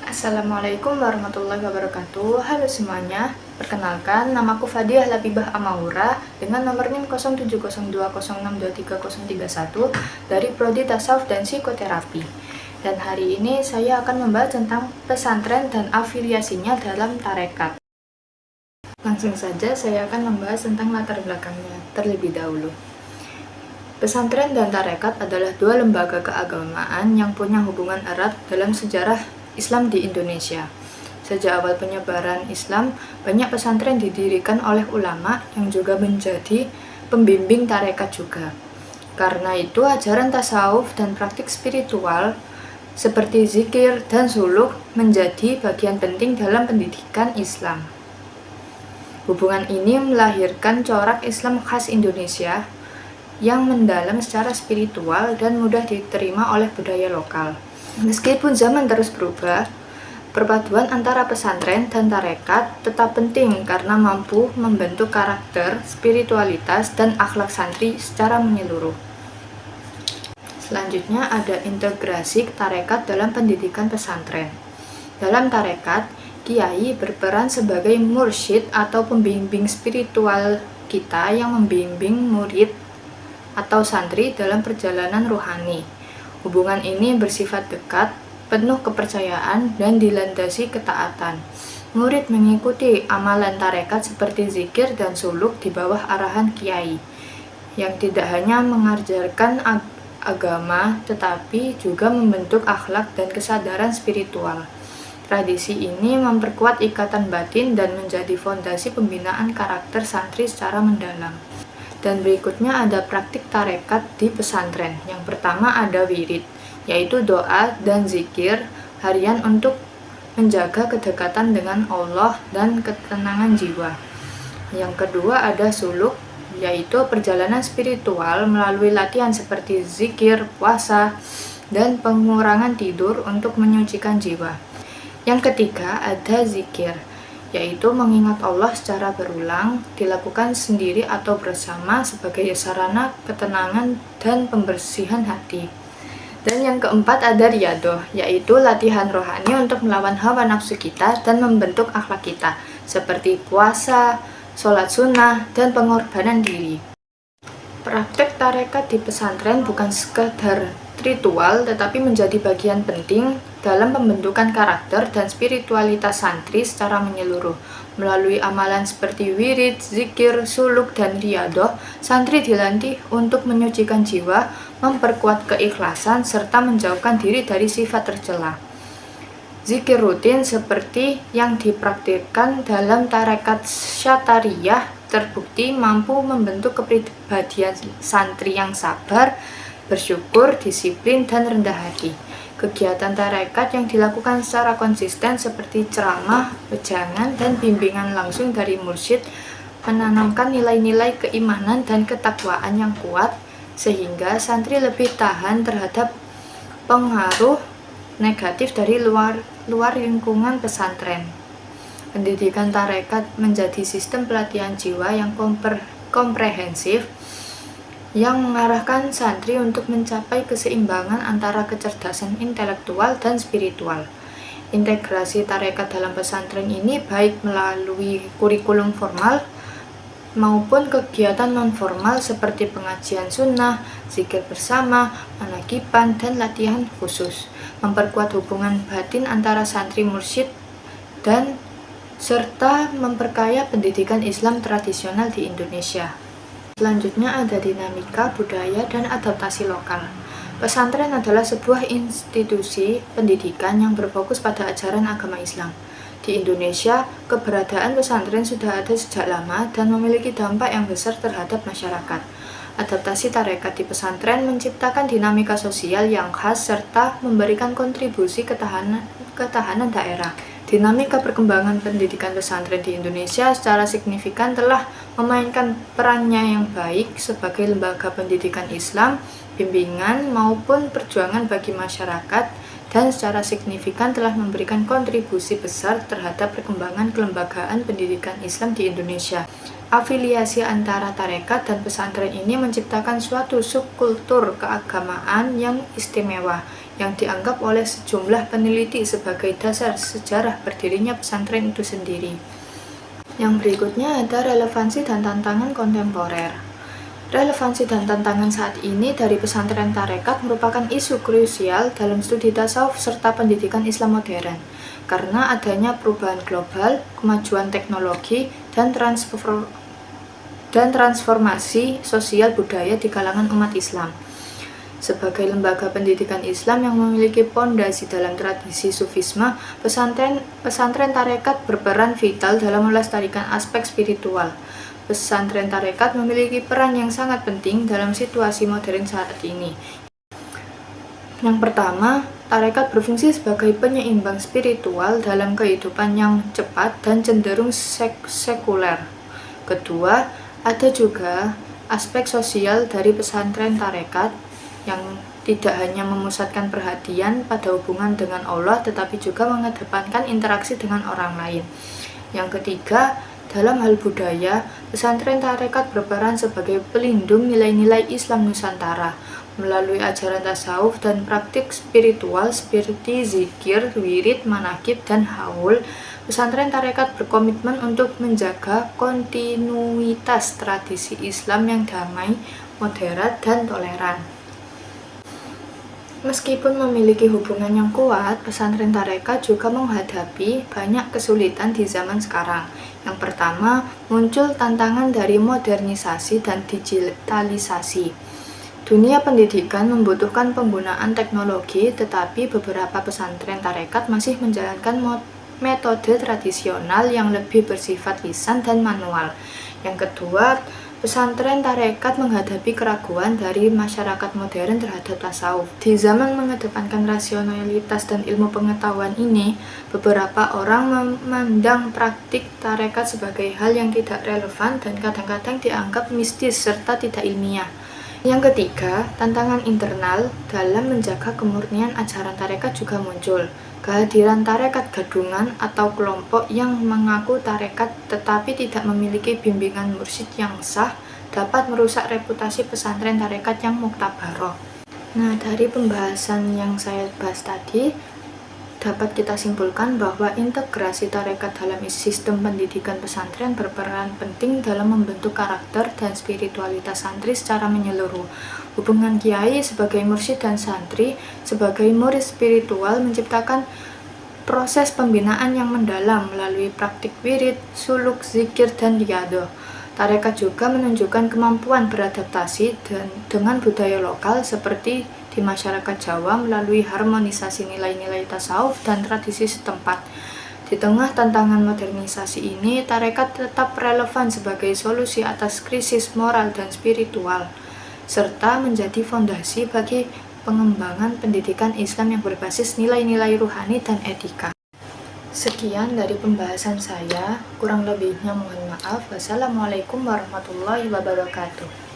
Assalamualaikum warahmatullahi wabarakatuh. Halo semuanya, perkenalkan namaku Fadiah Labibah Amaura dengan nomor NIM 0702062331 dari Prodi Tasawuf dan Psikoterapi. Dan hari ini saya akan membahas tentang pesantren dan afiliasinya dalam tarekat. Langsung saja saya akan membahas tentang latar belakangnya terlebih dahulu. Pesantren dan tarekat adalah dua lembaga keagamaan yang punya hubungan erat dalam sejarah Islam di Indonesia. Sejak awal penyebaran Islam, banyak pesantren didirikan oleh ulama yang juga menjadi pembimbing tarekat juga. Karena itu, ajaran tasawuf dan praktik spiritual seperti zikir dan suluk menjadi bagian penting dalam pendidikan Islam. Hubungan ini melahirkan corak Islam khas Indonesia yang mendalam secara spiritual dan mudah diterima oleh budaya lokal. Meskipun zaman terus berubah, perpaduan antara pesantren dan tarekat tetap penting karena mampu membentuk karakter, spiritualitas, dan akhlak santri secara menyeluruh. Selanjutnya ada integrasi tarekat dalam pendidikan pesantren. Dalam tarekat, kiai berperan sebagai mursyid atau pembimbing spiritual kita yang membimbing murid atau santri dalam perjalanan rohani. Hubungan ini bersifat dekat, penuh kepercayaan, dan dilandasi ketaatan. Murid mengikuti amalan tarekat seperti zikir dan suluk di bawah arahan kiai, yang tidak hanya mengajarkan agama, tetapi juga membentuk akhlak dan kesadaran spiritual. Tradisi ini memperkuat ikatan batin dan menjadi fondasi pembinaan karakter santri secara mendalam. Dan berikutnya ada praktik tarekat di pesantren. Yang pertama ada wirid, yaitu doa dan zikir harian untuk menjaga kedekatan dengan Allah dan ketenangan jiwa. Yang kedua ada suluk, yaitu perjalanan spiritual melalui latihan seperti zikir, puasa, dan pengurangan tidur untuk menyucikan jiwa. Yang ketiga ada zikir, yaitu mengingat Allah secara berulang, dilakukan sendiri atau bersama sebagai sarana ketenangan dan pembersihan hati. Dan yang keempat ada riyadhah, yaitu latihan rohani untuk melawan hawa nafsu kita dan membentuk akhlak kita, seperti puasa, sholat sunnah, dan pengorbanan diri. Praktek tarekat di pesantren bukan sekadar ritual, tetapi menjadi bagian penting dalam pembentukan karakter dan spiritualitas santri secara menyeluruh. Melalui amalan seperti wirid, zikir, suluk, dan riyadhah, santri dilatih untuk menyucikan jiwa, memperkuat keikhlasan, serta menjauhkan diri dari sifat tercela. Zikir rutin seperti yang dipraktikkan dalam tarekat syatariyah terbukti mampu membentuk kepribadian santri yang sabar, bersyukur, disiplin, dan rendah hati. Kegiatan tarekat yang dilakukan secara konsisten seperti ceramah, wejangan, dan bimbingan langsung dari mursyid menanamkan nilai-nilai keimanan dan ketakwaan yang kuat sehingga santri lebih tahan terhadap pengaruh negatif dari luar lingkungan pesantren. Pendidikan tarekat menjadi sistem pelatihan jiwa yang komprehensif yang mengarahkan santri untuk mencapai keseimbangan antara kecerdasan intelektual dan spiritual. Integrasi tarekat dalam pesantren ini baik melalui kurikulum formal maupun kegiatan non-formal seperti pengajian sunnah, zikir bersama, manakiban, dan latihan khusus, memperkuat hubungan batin antara santri mursyid dan serta memperkaya pendidikan Islam tradisional di Indonesia. Selanjutnya ada dinamika budaya dan adaptasi lokal. Pesantren adalah sebuah institusi pendidikan yang berfokus pada ajaran agama Islam. Di Indonesia, keberadaan pesantren sudah ada sejak lama dan memiliki dampak yang besar terhadap masyarakat. Adaptasi tarekat di pesantren menciptakan dinamika sosial yang khas serta memberikan kontribusi ketahanan daerah. Dinamika perkembangan pendidikan pesantren di Indonesia secara signifikan telah memainkan perannya yang baik sebagai lembaga pendidikan Islam, bimbingan maupun perjuangan bagi masyarakat, dan secara signifikan telah memberikan kontribusi besar terhadap perkembangan kelembagaan pendidikan Islam di Indonesia. Afiliasi antara tarekat dan pesantren ini menciptakan suatu subkultur keagamaan yang istimewa, yang dianggap oleh sejumlah peneliti sebagai dasar sejarah berdirinya pesantren itu sendiri. Yang berikutnya ada relevansi dan tantangan kontemporer. Relevansi dan tantangan saat ini dari pesantren tarekat merupakan isu krusial dalam studi tasawuf serta pendidikan Islam modern, karena adanya perubahan global, kemajuan teknologi, dan transformasi sosial budaya di kalangan umat Islam. Sebagai lembaga pendidikan Islam yang memiliki pondasi dalam tradisi Sufisme, pesantren tarekat berperan vital dalam melestarikan aspek spiritual. Pesantren tarekat memiliki peran yang sangat penting dalam situasi modern saat ini. Yang pertama, tarekat berfungsi sebagai penyeimbang spiritual dalam kehidupan yang cepat dan cenderung sekuler. Kedua, ada juga aspek sosial dari pesantren tarekat yang tidak hanya memusatkan perhatian pada hubungan dengan Allah, tetapi juga mengedepankan interaksi dengan orang lain. Yang ketiga, dalam hal budaya, pesantren tarekat berperan sebagai pelindung nilai-nilai Islam Nusantara melalui ajaran tasawuf dan praktik spiritual seperti zikir, wirid, manakib, dan haul. Pesantren tarekat berkomitmen untuk menjaga kontinuitas tradisi Islam yang damai, moderat, dan toleran. Meskipun memiliki hubungan yang kuat, pesantren tarekat juga menghadapi banyak kesulitan di zaman sekarang. Yang pertama, muncul tantangan dari modernisasi dan digitalisasi. Dunia pendidikan membutuhkan penggunaan teknologi, tetapi beberapa pesantren tarekat masih menjalankan metode tradisional yang lebih bersifat lisan dan manual. Yang kedua, pesantren tarekat menghadapi keraguan dari masyarakat modern terhadap tasawuf. Di zaman mengedepankan rasionalitas dan ilmu pengetahuan ini, beberapa orang memandang praktik tarekat sebagai hal yang tidak relevan dan kadang-kadang dianggap mistis serta tidak ilmiah. Yang ketiga, tantangan internal dalam menjaga kemurnian ajaran tarekat juga muncul. Kehadiran tarekat gadungan atau kelompok yang mengaku tarekat tetapi tidak memiliki bimbingan mursyid yang sah dapat merusak reputasi pesantren tarekat yang muktabaroh. Nah, dari pembahasan yang saya bahas tadi, dapat kita simpulkan bahwa integrasi tarekat dalam sistem pendidikan pesantren berperan penting dalam membentuk karakter dan spiritualitas santri secara menyeluruh. Hubungan kiai sebagai mursyid dan santri sebagai murid spiritual menciptakan proses pembinaan yang mendalam melalui praktik wirid, suluk, zikir, dan riyadoh. Tarekat juga menunjukkan kemampuan beradaptasi dengan budaya lokal seperti di masyarakat Jawa melalui harmonisasi nilai-nilai tasawuf dan tradisi setempat. Di tengah tantangan modernisasi ini, tarekat tetap relevan sebagai solusi atas krisis moral dan spiritual, serta menjadi fondasi bagi pengembangan pendidikan Islam yang berbasis nilai-nilai ruhani dan etika. Sekian dari pembahasan saya, kurang lebihnya mohon maaf. Wassalamualaikum warahmatullahi wabarakatuh.